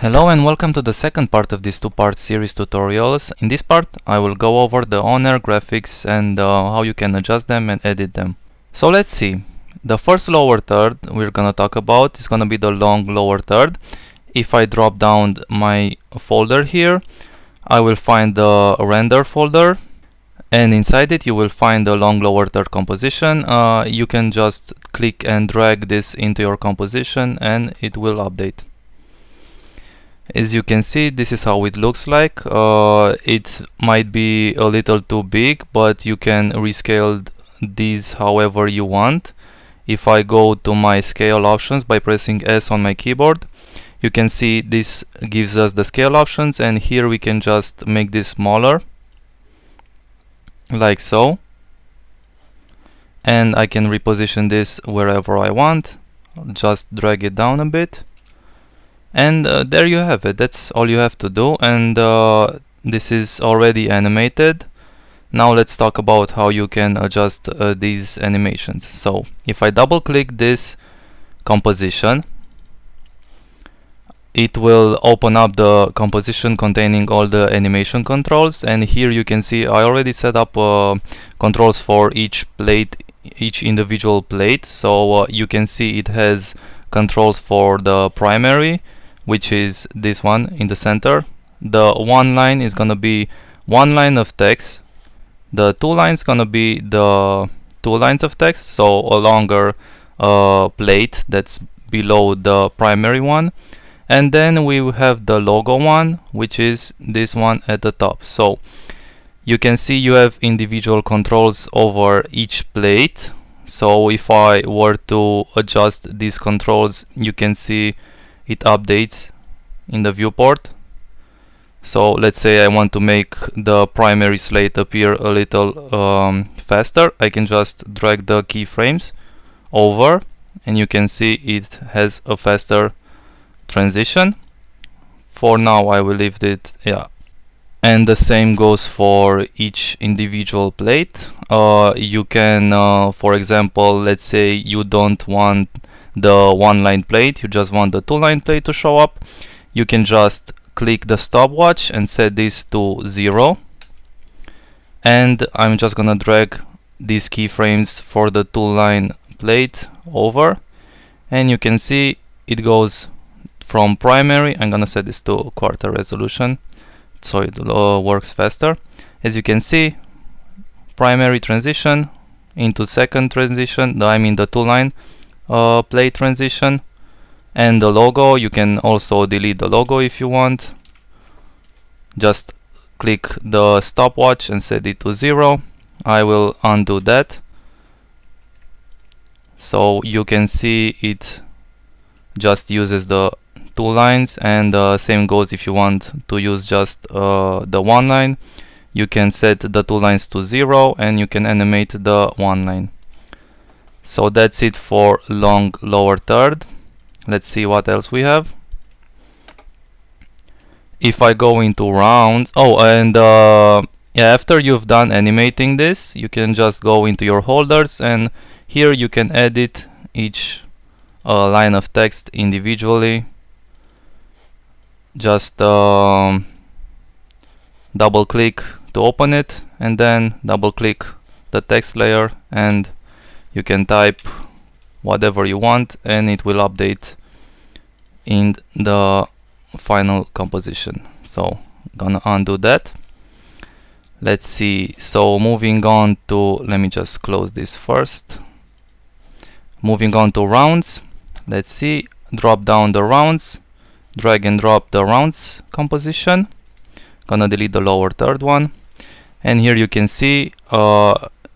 Hello and welcome to the second part of this two-part series tutorials. In this part I will go over the on-air graphics and how you can adjust them and edit them. So let's see. The first lower third we're gonna talk about is gonna be the long lower third. If I drop down my folder here, I will find the render folder, and inside it you will find the long lower third composition. You can just click and drag this into your composition and it will update. As you can see, this is how it looks like. It might be a little too big, but you can rescale these however you want. If I go to my scale options by pressing S on my keyboard, you can see this gives us the scale options, and here we can just make this smaller, like so. And I can reposition this wherever I want. Just drag it down a bit. And there you have it. That's all you have to do, and this is already animated. Now let's talk about how you can adjust these animations. So if I double click this composition, it will open up the composition containing all the animation controls, and here you can see I already set up controls for each plate, each individual plate. So you can see it has controls for the primary, which is this one in the center. The one line is gonna be one line of text. The two lines gonna be the two lines of text, so a longer plate that's below the primary one. And then we have the logo one, which is this one at the top. So you can see you have individual controls over each plate. So if I were to adjust these controls, you can see it updates in the viewport. So let's say I want to make the primary slate appear a little faster. I can just drag the keyframes over, and you can see it has a faster transition. For now I will leave it, yeah. And the same goes for each individual plate. You can, for example, let's say you don't want the one line plate, you just want the two line plate to show up. You can just click the stopwatch and set this to 0, and I'm just gonna drag these keyframes for the two line plate over, and you can see it goes from primary. I'm gonna set this to quarter resolution so it works faster. As you can see, primary transition into second transition, I mean the two line plate transition. And the logo, you can also delete the logo if you want. Just click the stopwatch and set it to 0. I will undo that. So you can see it just uses the two lines, and same goes if you want to use just the one line. You can set the two lines to 0 and you can animate the one line. So that's it for long lower third. Let's see what else we have. If I go into rounds, yeah, after you've done animating this, you can just go into your holders, and here you can edit each line of text individually. Just double click to open it, and then double click the text layer, and you can type whatever you want and it will update in the final composition. So gonna undo that. Let's see. So moving on to, let me just close this first. Moving on to rounds. Let's see. Drop down the rounds, drag and drop the rounds composition. Gonna delete the lower third one, and here you can see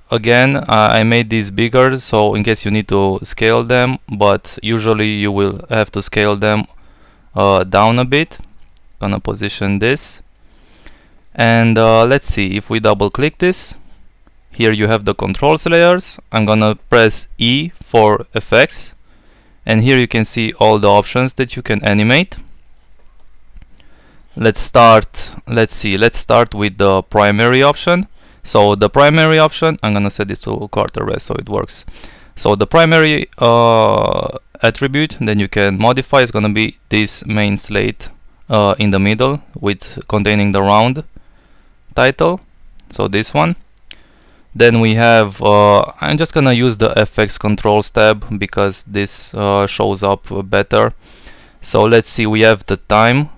again, I made these bigger, so in case you need to scale them, but usually you will have to scale them down a bit. Gonna position this, and let's see. If we double click this, here you have the controls layers. I'm gonna press E for effects, and here you can see all the options that you can animate. Let's start with the primary option. So the primary option, I'm gonna set this to quarter res so it works. So the primary attribute then you can modify is gonna be this main slate in the middle with containing the round title, so this one. Then we have, I'm just gonna use the FX controls tab because this shows up better. So let's see, we have the time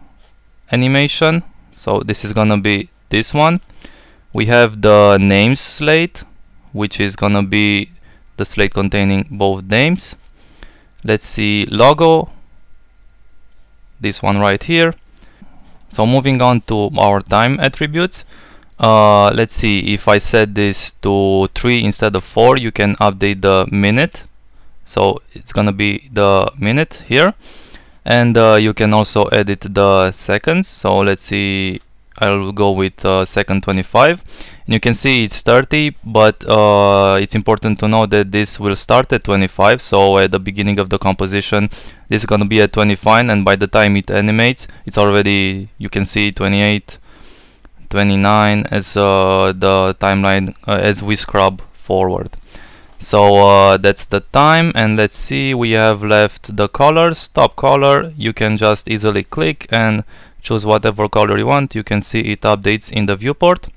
animation, so this is gonna be this one. We have the names slate, which is gonna be the slate containing both names. Let's see, logo, this one right here. So moving on to our time attributes, let's see, if I set this to 3 instead of 4, you can update the minute, so it's gonna be the minute here. And you can also edit the seconds, so let's see, I'll go with second 25, and you can see it's 30, but it's important to know that this will start at 25, so at the beginning of the composition this is going to be at 25, and by the time it animates it's already, you can see 28, 29 as the timeline as we scrub forward. So that's the time, and let's see, we have left the colors. Top color, you can just easily click and choose whatever color you want. You can see it updates in the viewport,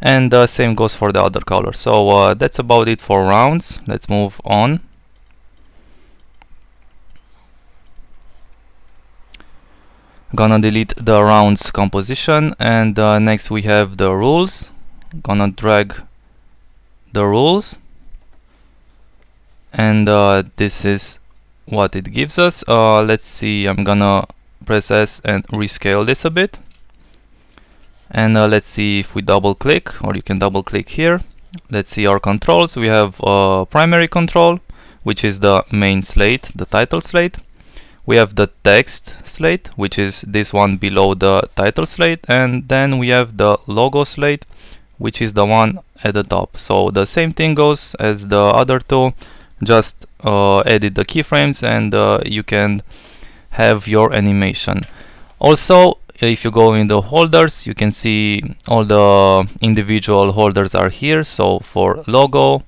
and the same goes for the other color. So that's about it for rounds. Let's move on. Gonna delete the rounds composition, and next we have the rules. Gonna drag the rules, and this is what it gives us. Let's see, I'm gonna press S and rescale this a bit, and let's see if we double click, or you can double click here. Let's see our controls. We have primary control, which is the main slate, the title slate. We have the text slate, which is this one below the title slate, and then we have the logo slate, which is the one at the top. So the same thing goes as the other two, just edit the keyframes and you can have your animation. Also, if you go in the holders, you can see all the individual holders are here. So for logo,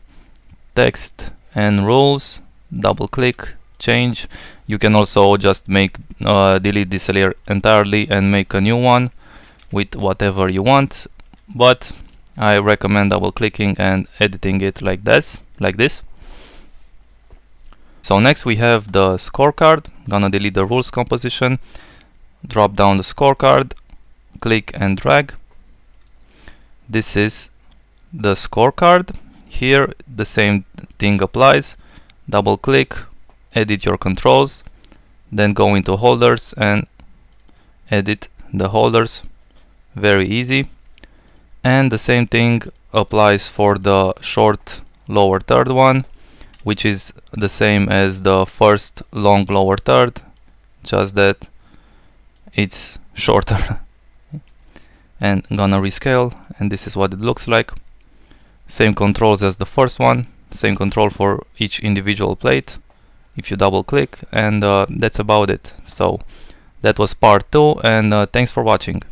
text and rules, double click, change. You can also just make delete this layer entirely and make a new one with whatever you want, but I recommend double clicking and editing it like this. So next we have the scorecard. Gonna delete the rules composition, drop down the scorecard, click and drag. This is the scorecard. Here the same thing applies. Double click, edit your controls, then go into holders and edit the holders. Very easy. And the same thing applies for the short lower third one, which is the same as the first long lower third, just that it's shorter. And I'm gonna rescale, and this is what it looks like. Same controls as the first one, same control for each individual plate if you double click, and that's about it. So that was part 2, and thanks for watching.